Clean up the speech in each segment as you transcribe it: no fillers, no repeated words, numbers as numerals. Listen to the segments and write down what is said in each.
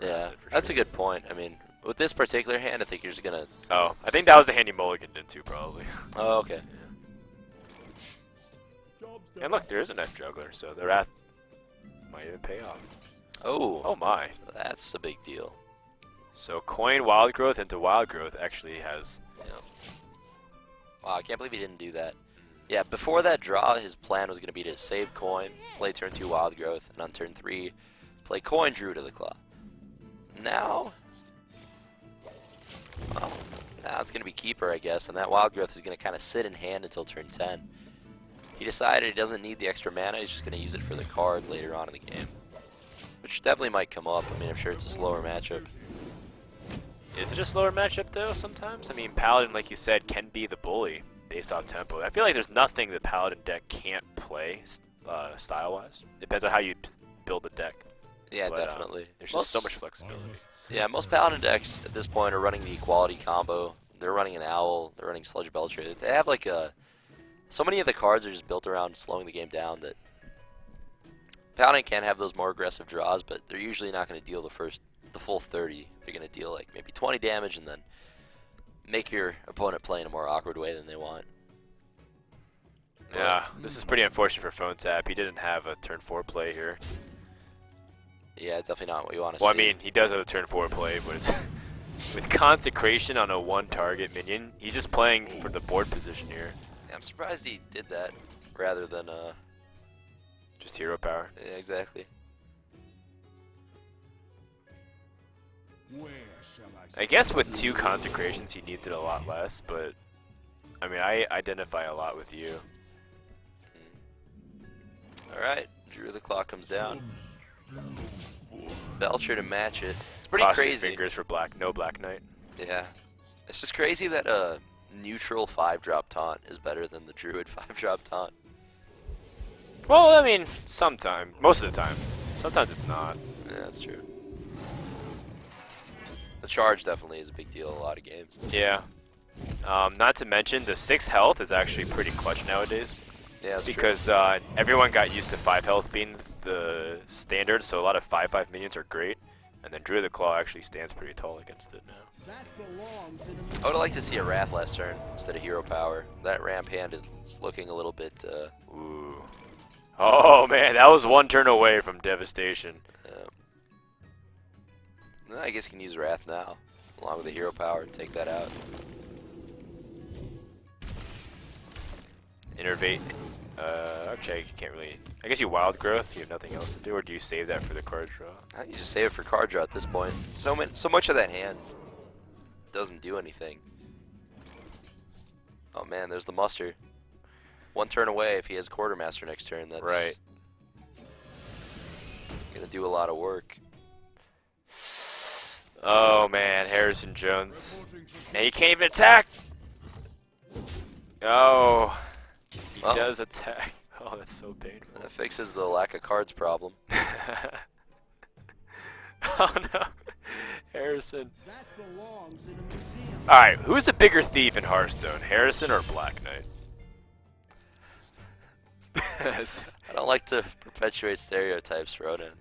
Yeah, that's a good point. I mean, with this particular hand, I think you're just gonna. Oh, I think that was the hand you mulliganed into probably. Oh, okay. And look, there is a Knife Juggler, so the Wrath might even pay off. Oh. Oh my. That's a big deal. So coin Wild Growth into Wild Growth actually has. Yeah. Wow, I can't believe he didn't do that. Yeah, before that draw, his plan was going to be to save coin, play turn 2 Wild Growth, and on turn 3, play coin Druid of the Claw. Now, well, now it's going to be Keeper, I guess, and that Wild Growth is going to kind of sit in hand until turn 10. He decided he doesn't need the extra mana, he's just going to use it for the card later on in the game. Which definitely might come up. I mean, I'm sure it's a slower matchup. Is it a slower matchup though sometimes? I mean, Paladin, like you said, can be the bully based off tempo. I feel like there's nothing the Paladin deck can't play style-wise. Depends on how you build the deck. Yeah, But, definitely. There's just so much flexibility. Yeah, most Paladin decks at this point are running the equality combo. They're running an Owl, they're running Sludge Belcher. They have like a... So many of the cards are just built around slowing the game down that... Paladin can have those more aggressive draws, but they're usually not going to deal the full 30. They're going to deal like maybe 20 damage and then make your opponent play in a more awkward way than they want. Yeah, this is pretty unfortunate for PhoneTap. He didn't have a turn 4 play here. Yeah, definitely not what you want to see. Well, I mean, he does have a turn 4 play, but it's with Consecration on a 1-target minion, he's just playing for the board position here. Yeah, I'm surprised he did that rather than just hero power. Yeah, exactly. I guess with 2 Consecrations he needs it a lot less, but I mean, I identify a lot with you. Alright, Druid of the Claw comes down. Belcher to match it. It's pretty Cross your crazy. fingers for no Black Knight. Yeah. It's just crazy that a neutral 5-drop taunt is better than the Druid 5-drop taunt. Well, I mean, sometimes. Most of the time. Sometimes it's not. Yeah, that's true. The charge definitely is a big deal in a lot of games. Yeah. Not to mention, the 6 health is actually pretty clutch nowadays. Yeah, that's because true. Everyone got used to 5 health being the standard, so a lot of 5/5 minions are great. And then Druid of the Claw actually stands pretty tall against it now. I would like to see a Wrath last turn instead of hero power. That ramp hand is looking a little bit... Ooh. Oh man, that was 1 turn away from devastation. I guess you can use Wrath now, along with the hero power, and take that out. Innervate. Okay, you can't really... I guess you Wild Growth, you have nothing else to do, or do you save that for the card draw? I think you just save it for card draw at this point. So much of that hand doesn't do anything. Oh man, there's the muster. 1 turn away if he has Quartermaster next turn. That's right. Gonna do a lot of work. Oh man, Harrison Jones. And he can't even attack! Oh, he does attack. Oh, that's so painful. That fixes the lack of cards problem. Oh no, Harrison. Alright, who's a bigger thief in Hearthstone, Harrison or Black Knight? I don't like to perpetuate stereotypes, Ronan.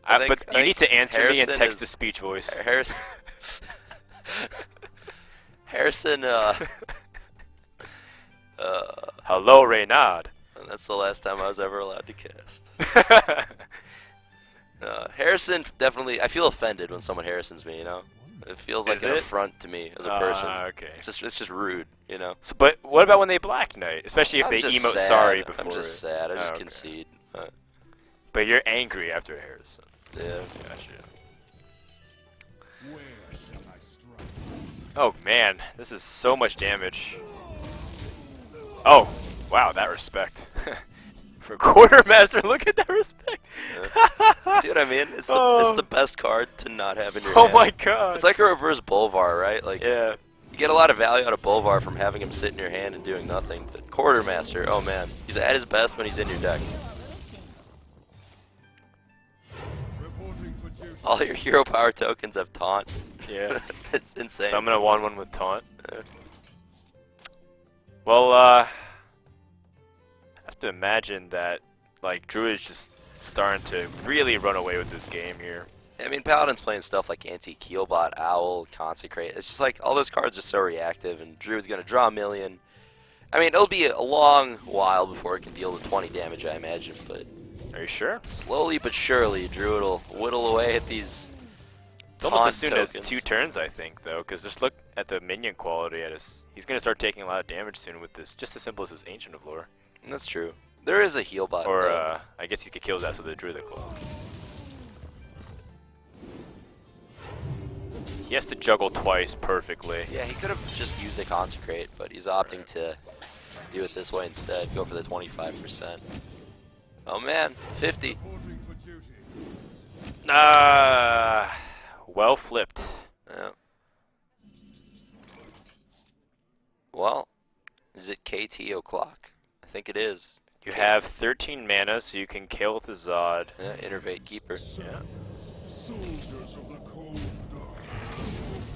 But you need to answer Harrison me in text-to-speech voice. Harrison, Hello, Reynard. That's the last time I was ever allowed to cast. Harrison, definitely, I feel offended when someone Harrisons me, you know? It feels like an affront to me as a person. Okay. It's just rude, you know? So, but what about when they Black Knight? Especially if they emote sad. sorry before I'm just sad. I just concede. But you're angry after Harrison. Yeah. Gotcha. Oh man, this is so much damage. Oh, wow, that respect. For Quartermaster, look at that respect. Yeah. See what I mean? It's the best card to not have in your hand. Oh my god. It's like a reverse Bolvar, right? Like, yeah. You get a lot of value out of Bolvar from having him sit in your hand and doing nothing. But Quartermaster, oh man, he's at his best when he's in your deck. All your hero power tokens have taunt. Yeah. It's insane. Summon a 1/1 with taunt. Yeah. Well, I have to imagine that like Druid is just starting to really run away with this game here. I mean, Paladin's playing stuff like Anti-Keelbot, Owl, Consecrate. It's just like all those cards are so reactive, and Druid's going to draw a million. I mean, it'll be a long while before it can deal the 20 damage, I imagine, but... Are you sure? Slowly but surely, Druid will whittle away at these. It's almost as soon tokens. as 2 turns, I think, though, because just look at the minion quality. He's going to start taking a lot of damage soon with this, just as simple as his Ancient of Lore. That's true. There is a heal bot. Or, I guess he could kill that with the Druid Claw. He has to juggle twice perfectly. Yeah, he could have just used a Consecrate, but he's opting to do it this way instead. Go for the 25%. Oh man, 50. Well flipped. Yeah. Well, is it KT o'clock? I think it is. You have 13 mana, so you can kill with the Zod. Yeah, Innervate Keeper. Yeah.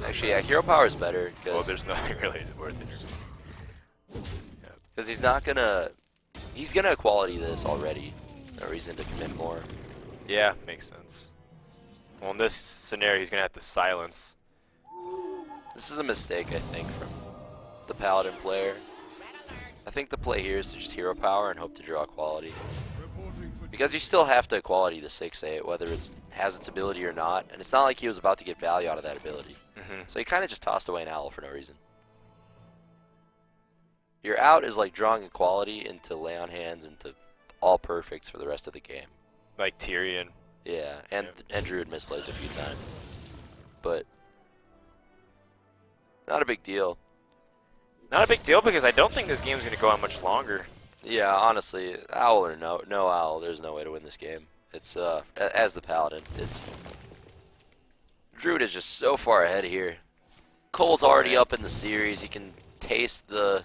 Actually, yeah, Hero Power is better Well, because there's nothing really worth it. he's gonna equality this already. No reason to commit more. Yeah, makes sense. Well, in this scenario, he's gonna have to silence. This is a mistake, I think, from the Paladin player. I think the play here is to just Hero Power and hope to draw quality. Because you still have to equality the 6/8, whether it has its ability or not, and it's not like he was about to get value out of that ability. So he kind of just tossed away an Owl for no reason. Your out is like drawing equality into lay on hands into all perfects for the rest of the game. Like Tyrion. Yeah, and Druid misplays a few times. But not a big deal. Not a big deal because I don't think this game's going to go on much longer. Yeah, honestly, Owl or no Owl, there's no way to win this game. It's as the Paladin, Druid is just so far ahead here. Cole's already up in the series. He can taste the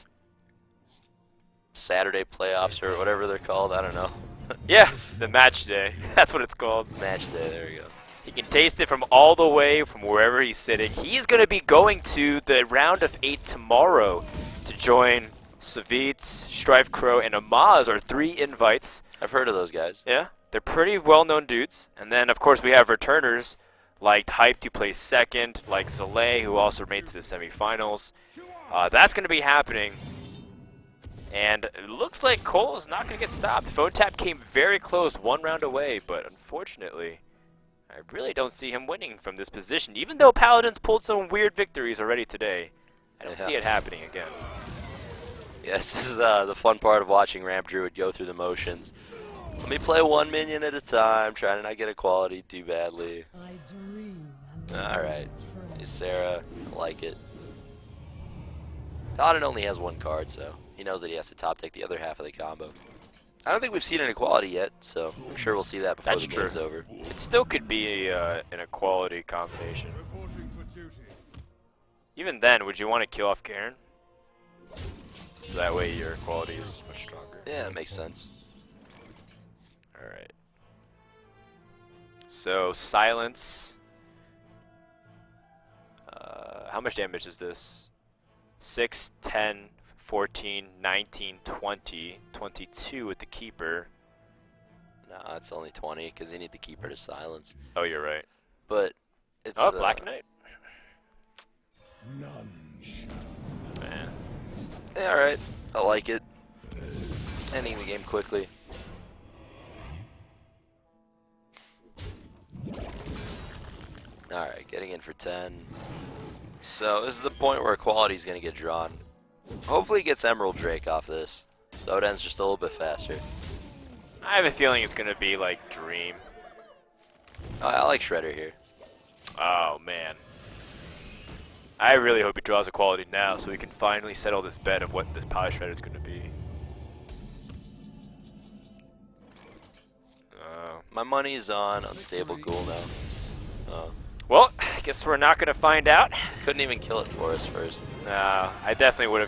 Saturday playoffs or whatever they're called. I don't know. Yeah, the match day. That's what it's called. Match day. There we go. He can taste it from all the way from wherever he's sitting. He's going to be going to the round of 8 tomorrow to join Savitz, Strife Crow, and Amaz are 3 invites. I've heard of those guys. Yeah, they're pretty well-known dudes. And then, of course, we have returners like Hype, who plays second, like Zalay, who also made it to the semifinals. That's going to be happening. And it looks like Cole is not going to get stopped. PhoneTap came very close, 1 round away, but unfortunately, I really don't see him winning from this position. Even though Paladin's pulled some weird victories already today, I don't see it happening again. Yes, this is the fun part of watching Ramp Druid go through the motions. Let me play 1 minion at a time, trying to not get equality too badly. Alright, Sarah, I like it. Paladin only has 1 card, so he knows that he has to top deck the other half of the combo. I don't think we've seen an equality yet, so I'm sure we'll see that before the game's over. It still could be an equality combination. Even then, would you want to kill off Garen? So that way your quality is much stronger. Yeah, that makes sense. Alright. So, silence. How much damage is this? 6, 10, 14, 19, 20, 22 with the Keeper. Nah, it's only 20 because you need the Keeper to silence. Oh, you're right. But it's... Oh, Black Knight. Man. Yeah, alright. I like it. Ending the game quickly. Alright, getting in for 10. So this is the point where equality is going to get drawn. Hopefully he gets Emerald Drake off this, so it ends just a little bit faster. I have a feeling it's going to be like Dream. I like Shredder here. Oh, man. I really hope he draws equality now so we can finally settle this bet of what this Power Shredder is going to be. My money's on Unstable Ghoul now. Well, I guess we're not going to find out. Couldn't even kill it for us first. No, I definitely would have